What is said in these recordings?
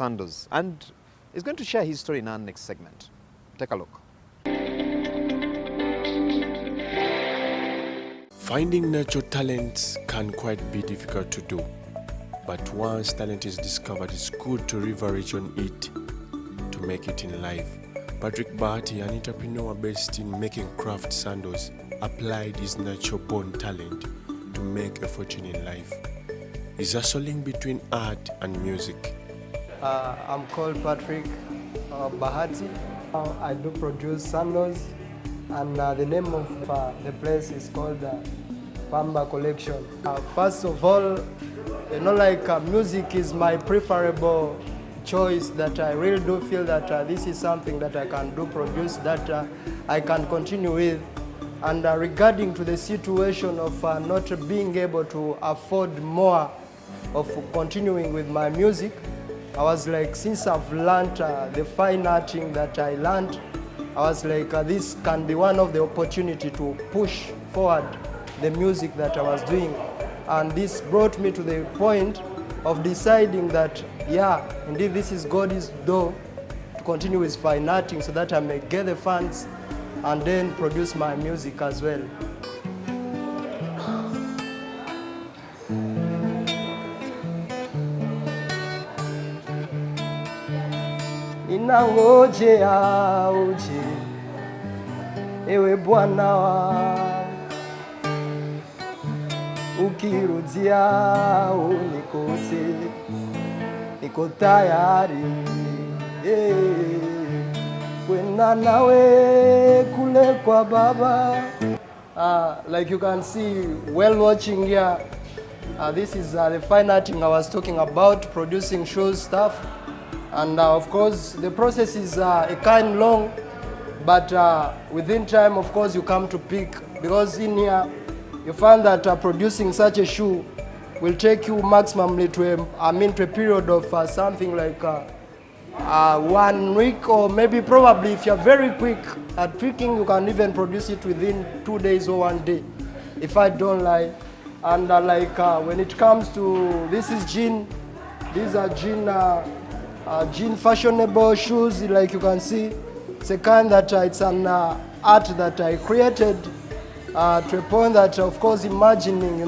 Sandoz, and he's going to share his story in our next segment. Take a look. Finding natural talents can quite be difficult to do, but once talent is discovered, it's good to leverage on it to make it in life. Patrick Bahati, an entrepreneur based in making craft sandals, applied his natural-born talent to make a fortune in life. He's hustling between art and music. I'm called Patrick Bahati. I do produce sandals, and the name of the place is called Pamba Collection. First of all, music is my preferable choice, that I really do feel that this is something that I can do produce, that I can continue with. And regarding to the situation of not being able to afford more of continuing with my music, I was like, since I've learned the fine arting that I learned, I was like, this can be one of the opportunity to push forward the music that I was doing. And this brought me to the point of deciding that, yeah, indeed this is God's door to continue with fine arting, so that I may get the funds and then produce my music as well. Ninangojea uje, ewe Bwana wangu, ukirudia unikute, niko tayari, kwenda nawe kule kwa Baba. Like you can see, well watching here, this is the fine arting I was talking about, producing shoes stuff. And of course, the process is a kind long, but within time, of course, you come to peak, because in here, you find that producing such a shoe will take you maximally to a period of something like 1 week, or maybe probably if you're very quick at picking, you can even produce it within 2 days or 1 day, if I don't lie. And when it comes to, this is jean, these are jean fashionable shoes, like you can see. It's a kind that it's an art that I created to a point that, of course, imagining,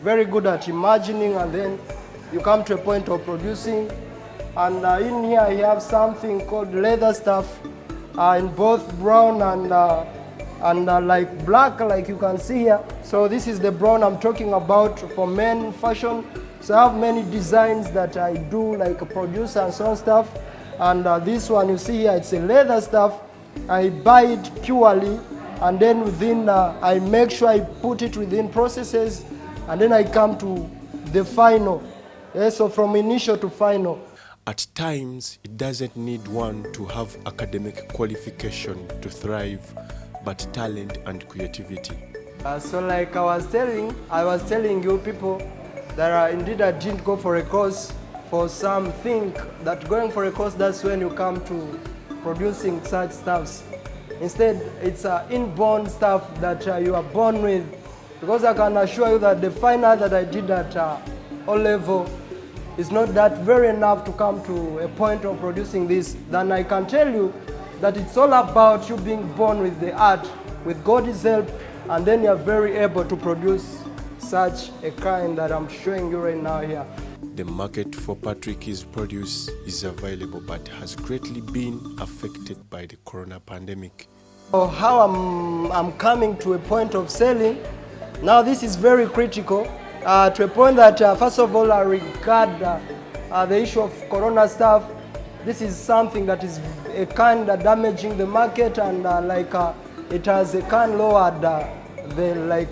very good at imagining, and then you come to a point of producing. And in here I have something called leather stuff in both brown and like black, like you can see here. So this is the brown I'm talking about for men fashion. So I have many designs that I do, like produce and so on stuff. And this one you see here, it's a leather stuff. I buy it purely, and then within, I make sure I put it within processes, and then I come to the final. Yeah, so from initial to final. At times, it doesn't need one to have academic qualification to thrive, but talent and creativity. So like I was telling you people that indeed I didn't go for a course for something, that going for a course, that's when you come to producing such stuffs. Instead, it's inborn stuff that you are born with, because I can assure you that the fine art that I did at O level is not that very enough to come to a point of producing this. Then I can tell you that it's all about you being born with the art, with God's help, and then you're very able to produce such a kind that I'm showing you right now here. The market for Patrick's produce is available, but has greatly been affected by the corona pandemic. So how I'm coming to a point of selling, now this is very critical, to a point that first of all I regard the issue of corona stuff. This is something that is a kind of damaging the market, and it has a kind lowered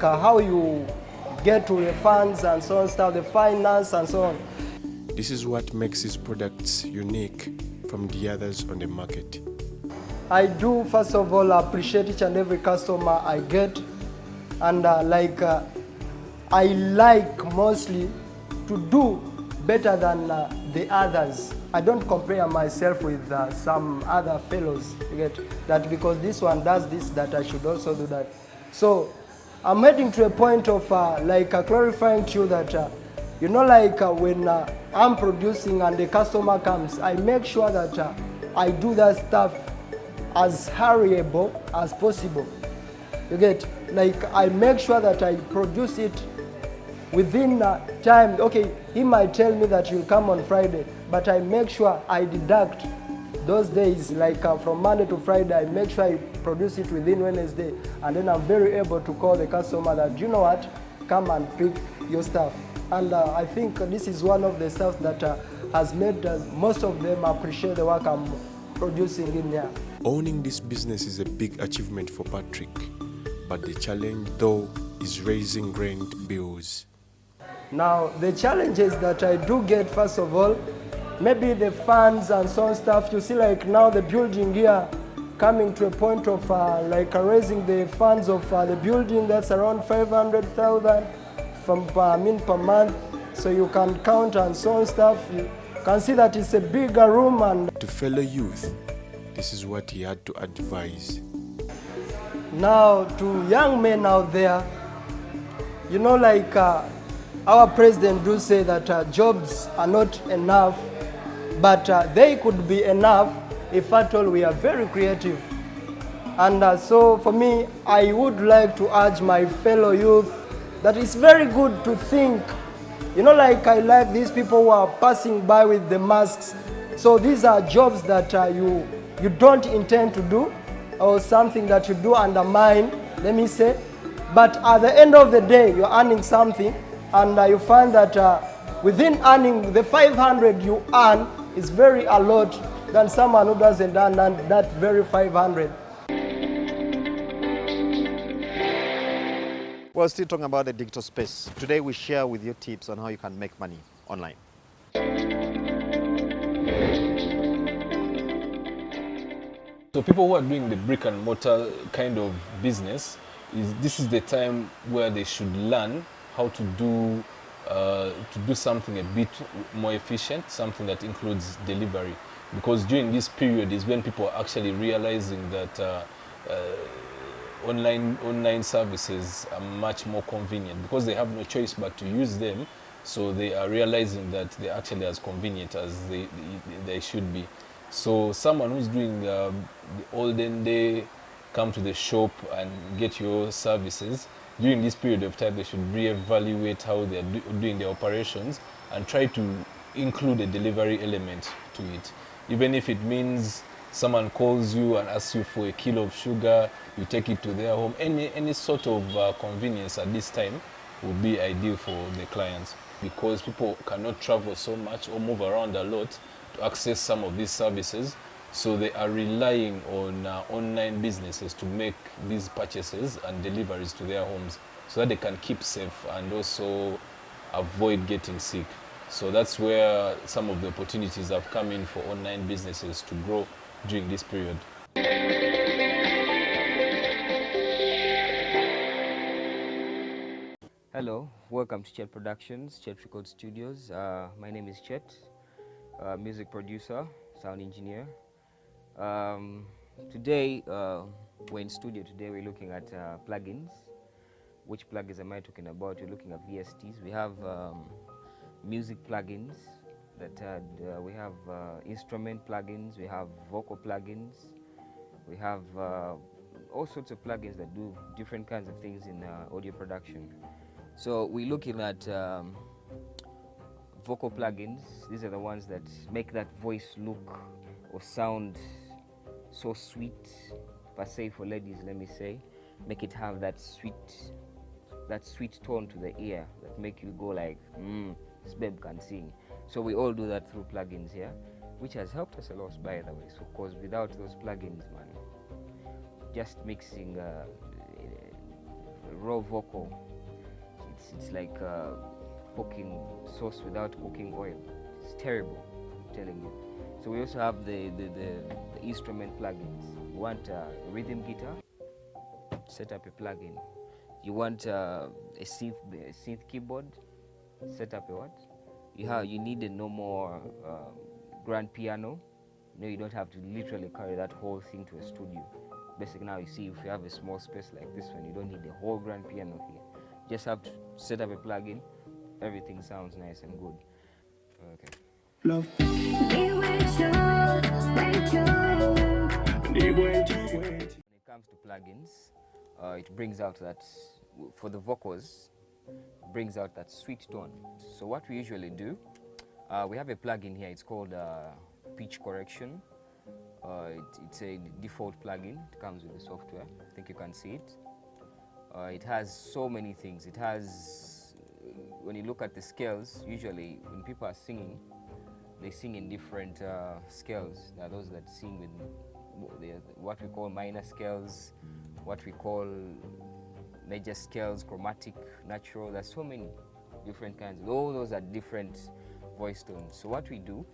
how you get to the funds and so on stuff, the finance and so on. This is what makes his products unique from the others on the market. I do first of all appreciate each and every customer I get, and I like mostly to do better than the others. I don't compare myself with some other fellows. You get that, because this one does this, that I should also do that. So I'm heading to a point of clarifying to you that You know, like when I'm producing and the customer comes, I make sure that I do that stuff as hurriable as possible. You get, like I make sure that I produce it within time. Okay, he might tell me that you'll come on Friday, but I make sure I deduct those days, like from Monday to Friday, I make sure I produce it within Wednesday, and then I'm very able to call the customer that, you know what, come and pick your stuff. And I think this is one of the stuff that has made most of them appreciate the work I'm producing in here. Owning this business is a big achievement for Patrick, but the challenge though is raising rent bills. Now, the challenges that I do get, first of all, maybe the funds and so on stuff. You see, like now the building here, coming to a point of like raising the funds of the building, that's around 500,000 per month. So you can count and so on stuff. You can see that it's a bigger room. And To fellow youth, this is what he had to advise. now to young men out there, you know, like our president do say that jobs are not enough, but they could be enough if at all we are very creative. And so for me, I would like to urge my fellow youth that it's very good to think. You know, like I like these people who are passing by with the masks. So these are jobs that you don't intend to do, or something that you do undermine, let me say. But at the end of the day, you're earning something, and you find that within earning the 500 you earn is very a lot than someone who doesn't earn that very 500. We're still talking about the digital space. Today we share with you tips on how you can make money online. So people who are doing the brick and mortar kind of business, this is the time where they should learn how to do something a bit more efficient, something that includes delivery. Because during this period is when people are actually realizing that online services are much more convenient, because they have no choice but to use them. So they are realizing that they're actually as convenient as they should be. So someone who's doing the olden day, come to the shop and get your services, during this period of time they should reevaluate how they're doing their operations and try to include a delivery element to it. Even if it means someone calls you and asks you for a kilo of sugar, you take it to their home. Any sort of convenience at this time would be ideal for the clients, because people cannot travel so much or move around a lot to access some of these services. So they are relying on online businesses to make these purchases and deliveries to their homes, so that they can keep safe and also avoid getting sick. So that's where some of the opportunities have come in for online businesses to grow during this period. Hello, welcome to Chet Productions, Chet Record Studios. My name is Chet, music producer, sound engineer. Today, we're in studio. Today we're looking at plugins. Which plugins am I talking about? We're looking at VSTs. We have music plugins, that we have instrument plugins, we have vocal plugins, we have all sorts of plugins that do different kinds of things in audio production. So we're looking at vocal plugins. These are the ones that make that voice look or sound so sweet, per se, for ladies, let me say. Make it have that sweet tone to the ear that make you go like, this babe can sing. So we all do that through plugins here, which has helped us a lot, by the way. So, because without those plugins, man, just mixing raw vocal, it's like cooking sauce without cooking oil. It's terrible, I'm telling you. So we also have the instrument plugins. You want a rhythm guitar? Set up a plugin. You want a synth keyboard? Set up a what? You need a normal grand piano. No, you don't have to literally carry that whole thing to a studio. Basically, now you see, if you have a small space like this one, you don't need a whole grand piano here. You just have to set up a plugin, everything sounds nice and good. Okay. Love. When it comes to plugins, it brings out that, for the vocals, brings out that sweet tone. So what we usually do, we have a plugin here, it's called pitch correction. It's a default plugin, it comes with the software, I think you can see it. It has so many things. It has, when you look at the scales, usually when people are singing, they sing in different scales. There are those that sing with what we call minor scales, what we call major scales, chromatic, natural. There's so many different kinds. All those are different voice tones. So what we do,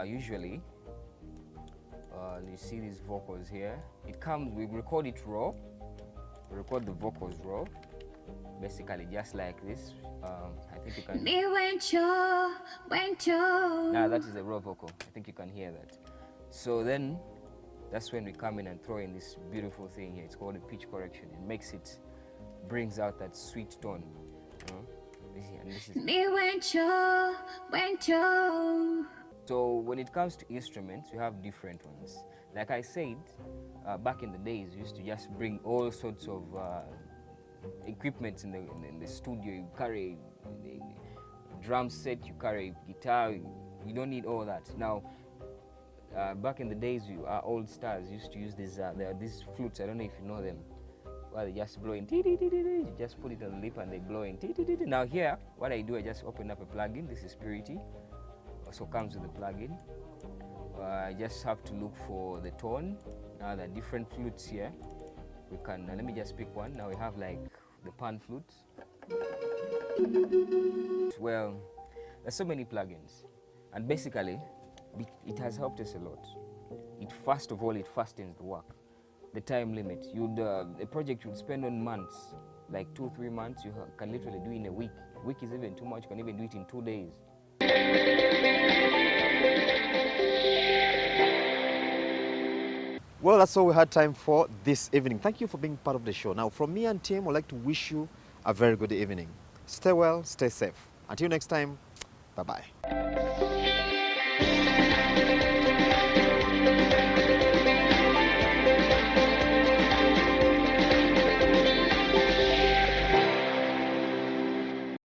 usually, you see these vocals here. It comes, we record it raw. We record the vocals raw, basically just like this. I think you can. Now that is a raw vocal. I think you can hear that. So then, that's when we come in and throw in this beautiful thing here. It's called a pitch correction. It makes it, brings out that sweet tone. And this is. So when it comes to instruments, we have different ones. Like I said, back in the days, we used to just bring all sorts of equipment in the studio. You carry a drum set, you carry a guitar. You don't need all that. Now, back in the days, our old stars used to use these. There are these flutes. I don't know if you know them. Well, they just blow in. You just put it on the lip and they blow in. Now here, what I do, I just open up a plugin. This is Purity. Also comes with the plugin. I just have to look for the tone. Now there are different flutes here. We can, let me just pick one. Now we have like the pan flute. Well, there's so many plugins. And basically, it has helped us a lot. First of all, it fastens the work. The time limit. A project you'd spend on months, like 2-3 months, you can literally do in a week. A week is even too much, you can even do it in 2 days. Well, that's all we had time for this evening. Thank you for being part of the show. Now, from me and team, I'd like to wish you a very good evening. Stay well, stay safe. Until next time, bye-bye.